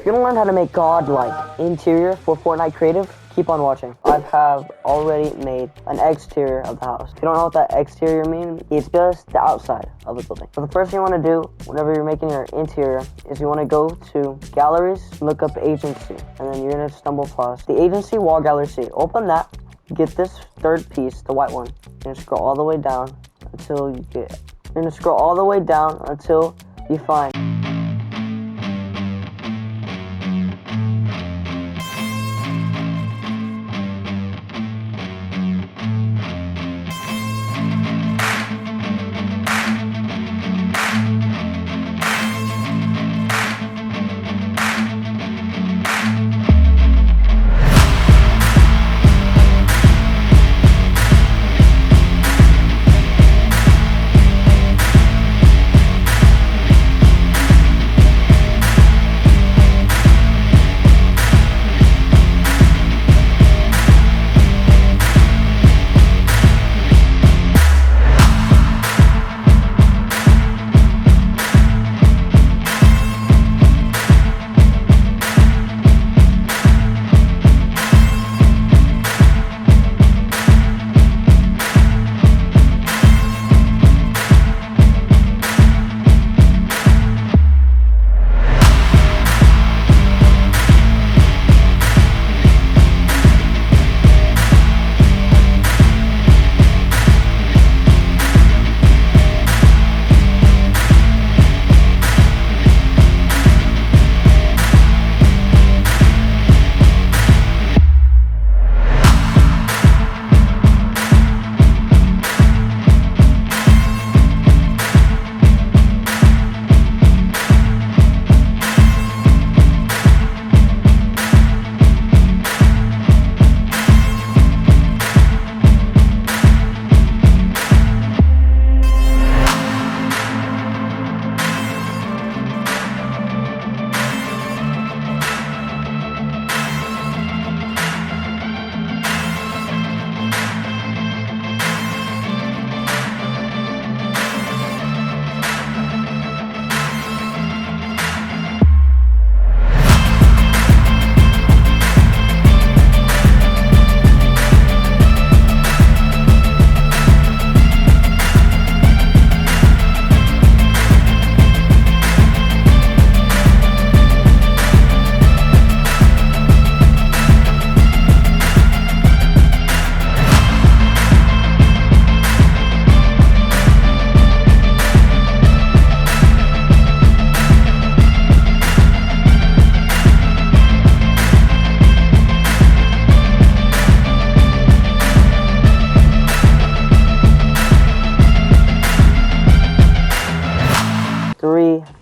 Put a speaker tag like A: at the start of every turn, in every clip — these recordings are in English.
A: If you want to learn how to make godlike interior for Fortnite Creative, keep on watching. I have already made an exterior of the house. If you don't know what that exterior means, it's just the outside of the building. So the first thing you want to do whenever you're making your interior is you want to go to galleries, look up agency, and then you're going to stumble across the agency wall gallery C. Open that, get this third piece, the white one, and scroll all the way down until you get, you're going to scroll all the way down until you find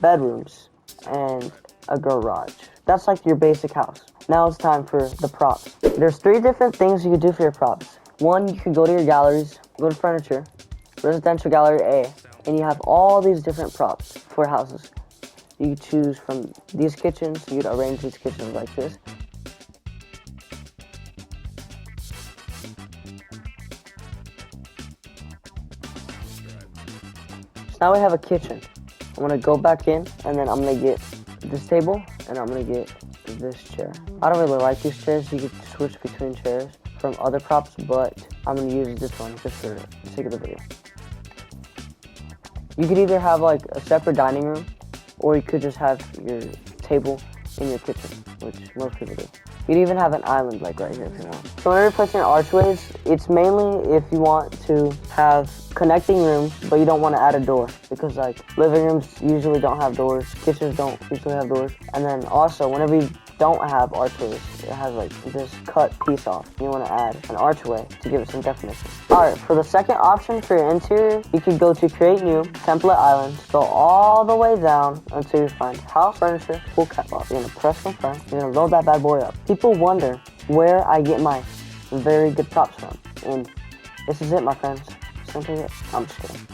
A: bedrooms and a garage. That's like your basic house. Now it's time for the props. There's 3 different things you can do for your props. One, you can go to your galleries, go to furniture, residential gallery A, and you have all these different props for houses. You can choose from these kitchens. You can arrange these kitchens like this. So now we have a kitchen. I'm gonna go back in, and then I'm gonna get this table, and I'm gonna get this chair. I don't really like these chairs. You can switch between chairs from other props, but I'm gonna use this one just for the sake of the video. You could either have like a separate dining room, or you could just have your table in your kitchen, which most people do. You'd even have an island like right here if you want. So whenever you're placing your archways, it's mainly if you want to have connecting rooms, but you don't want to add a door, because like living rooms usually don't have doors, kitchens don't usually have doors, and then also whenever you don't have archways, it has like this cut piece off. You want to add an archway to give it some definition. Alright, for the second option for your interior, you could go to create new, template island, scroll all the way down until you find house, furniture, full catalog. You're going to press confirm, you're going to load that bad boy up. People wonder where I get my very good props from, and this is it, my friends. Simply it. I'm just kidding.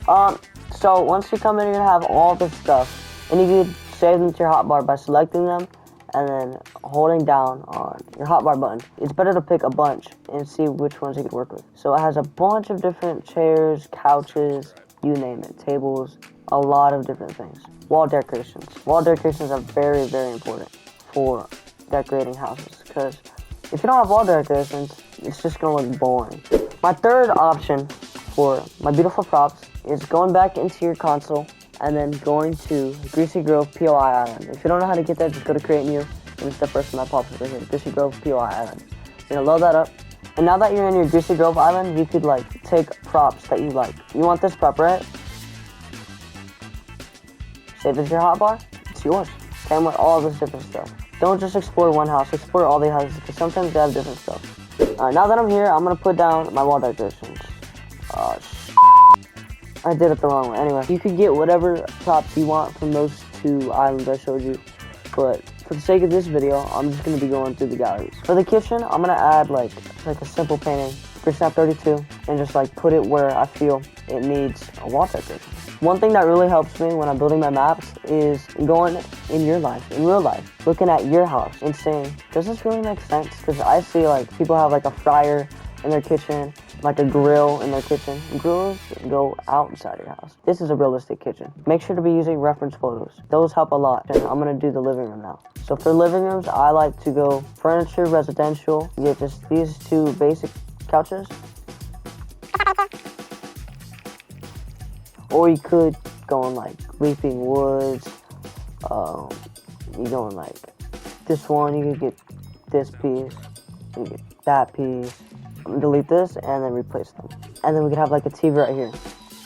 A: Alright, so once you come in, you're going to have all this stuff, and you can save them to your hotbar by selecting them and then holding down on your hotbar button. It's better to pick a bunch and see which ones you can work with. So it has a bunch of different chairs, couches, you name it, tables, a lot of different things. Wall decorations. Wall decorations are very, very important. for decorating houses, because if you don't have wall decorations, it's just gonna look boring. My third option for my beautiful props is going back into your console and then going to Greasy Grove POI Island. If you don't know how to get there, just go to Create New, and it's the first one that pops up right here, Greasy Grove POI Island. You're gonna load that up, and now that you're in your Greasy Grove Island, you could like take props that you like. You want this prop, right? Save as your hotbar, it's yours. Same with all this different stuff. Don't just explore one house, explore all the houses, because sometimes they have different stuff. Alright, now that I'm here, I'm gonna put down my wall decorations. I did it the wrong way. Anyway, you could get whatever props you want from those two islands I showed you, but for the sake of this video, I'm just gonna be going through the galleries. For the kitchen, I'm gonna add like a simple painting, Snap 32, and just like put it where I feel it needs a wall decoration. One thing that really helps me when I'm building my maps is going in your life, in real life, looking at your house and saying, does this really make sense? Because I see like people have like a fryer in their kitchen, like a grill in their kitchen. Grills go outside your house. This is a realistic kitchen. Make sure to be using reference photos. Those help a lot. And I'm gonna do the living room now. So for living rooms, I like to go furniture, residential, get just these two basic couches. Or you could go on like Leaping Woods. You go on like this one, you could get this piece, you get that piece. Delete this and then replace them. And then we could have like a TV right here.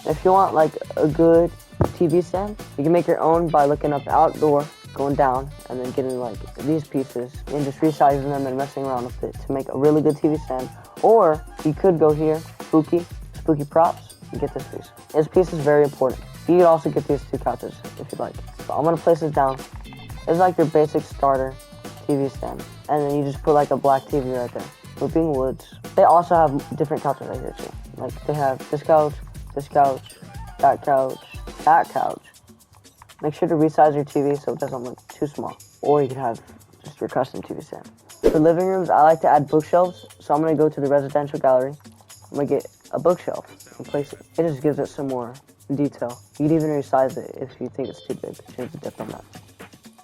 A: If you want like a good TV stand, you can make your own by looking up outdoor, going down, and then getting like these pieces and just resizing them and messing around with it to make a really good TV stand. Or you could go here, spooky props, and get this piece. This piece is very important. You could also get these two couches if you'd like. So I'm gonna place this down. It's like your basic starter TV stand. And then you just put like a black TV right there. Leaping Woods. They also have different couches right here too. Like they have this couch, that couch, that couch. Make sure to resize your TV so it doesn't look too small. Or you can have just your custom TV stand. For living rooms, I like to add bookshelves. So I'm gonna go to the residential gallery. I'm gonna get a bookshelf and place it. It just gives it some more detail. You can even resize it if you think it's too big. Change the depth on that.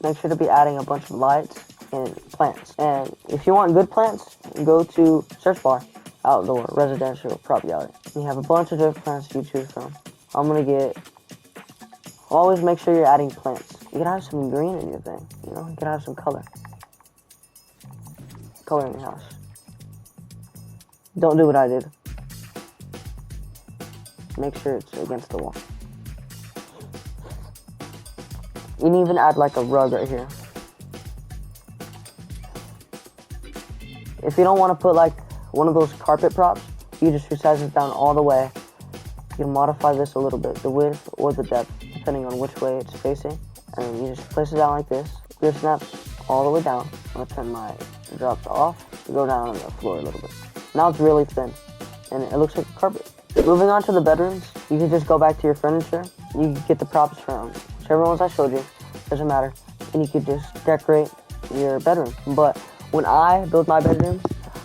A: Make sure to be adding a bunch of lights and plants. And if you want good plants, go to search bar, outdoor, residential, prop gallery. You have a bunch of different plants you choose from. I'm gonna get, always make sure you're adding plants. You gotta have some green in your thing, you know? You gotta have some color. Color in your house. Don't do what I did. Make sure it's against the wall. You can even add like a rug right here. If you don't want to put like one of those carpet props, you just resize it down all the way. You can modify this a little bit, the width or the depth, depending on which way it's facing. And you just place it down like this. Clear snap all the way down. I'm gonna turn my drops off to go down on the floor a little bit. Now it's really thin, and it looks like a carpet. Moving on to the bedrooms, you can just go back to your furniture. You can get the props from whichever ones I showed you, doesn't matter. And you could just decorate your bedroom. But when I build my bedrooms,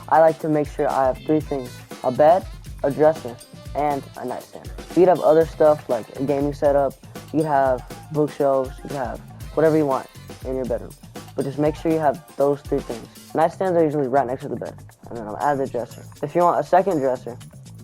A: I like to make sure I have three things: a bed, a dresser, and a nightstand. You could have other stuff like a gaming setup, you could have bookshelves, you could have whatever you want in your bedroom. But just make sure you have those three things. Nightstands are usually right next to the bed, and then I'll add the dresser. If you want a second dresser,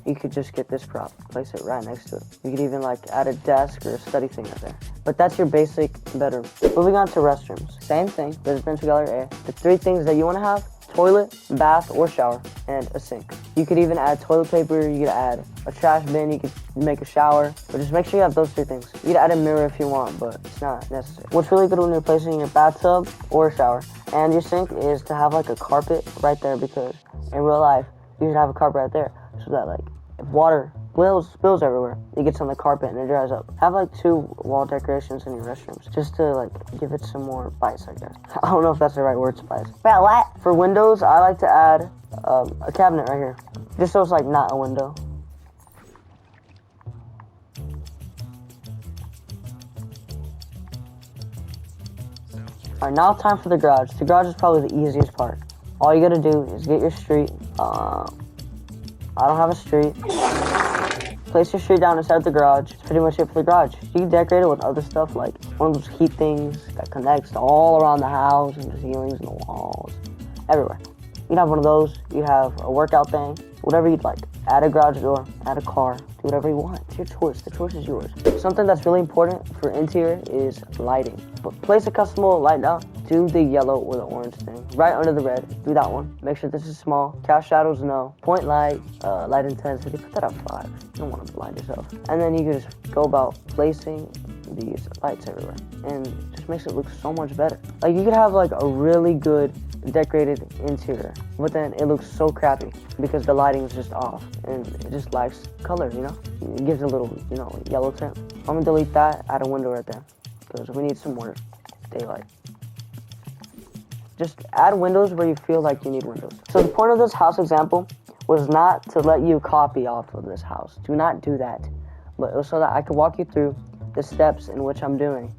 A: you could just get this prop, place it right next to it. You could even like add a desk or a study thing right there. But that's your basic bedroom. Moving on to restrooms. Same thing, residential gallery A. The three things that you want to have: toilet, bath, or shower, and a sink. You could even add toilet paper, you could add a trash bin, you could make a shower, but just make sure you have those three things. You could add a mirror if you want, but it's not necessary. What's really good when you're placing your bathtub or shower and your sink is to have like a carpet right there, because in real life, you should have a carpet right there so that like if water spills everywhere, it gets on the carpet and it dries up. Have like 2 wall decorations in your restrooms just to like give it some more spice, I guess. I don't know if that's the right word, spice. But what? For windows, I like to add a cabinet right here, just so it's like not a window. Alright, now time for the garage. The garage is probably the easiest part. All you gotta do is get your street. I don't have a street. Place your street down inside the garage. It's pretty much it for the garage. You can decorate it with other stuff like one of those heat things that connects all around the house and the ceilings and the walls, everywhere. You can have one of those. You have a workout thing, whatever you'd like. Add a garage door, add a car, do whatever you want. It's your choice. The choice is yours. Something that's really important for interior is lighting. But place a custom light down. Do the yellow or the orange thing. Right under the red. Do that one. Make sure this is small. Cast shadows, no. Point light, light intensity. Put that at 5. You don't want to blind yourself. And then you can just go about placing these lights everywhere. And it just makes it look so much better. Like you could have like a really good decorated interior, but then it looks so crappy because the lighting is just off and it just lacks color, you know? It gives a little, yellow tint. I'm gonna delete that, add a window right there because we need some more daylight. Just add windows where you feel like you need windows. So the point of this house example was not to let you copy off of this house. Do not do that. But it was so that I could walk you through the steps in which I'm doing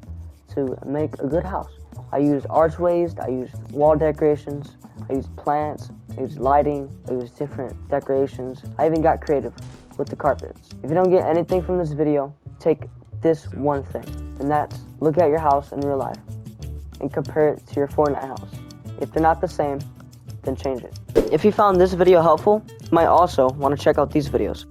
A: to make a good house. I used archways, I used wall decorations, I used plants, I used lighting, I used different decorations. I even got creative with the carpets. If you don't get anything from this video, take this one thing, and that's look at your house in real life and compare it to your Fortnite house. If they're not the same, then change it. If you found this video helpful, you might also want to check out these videos.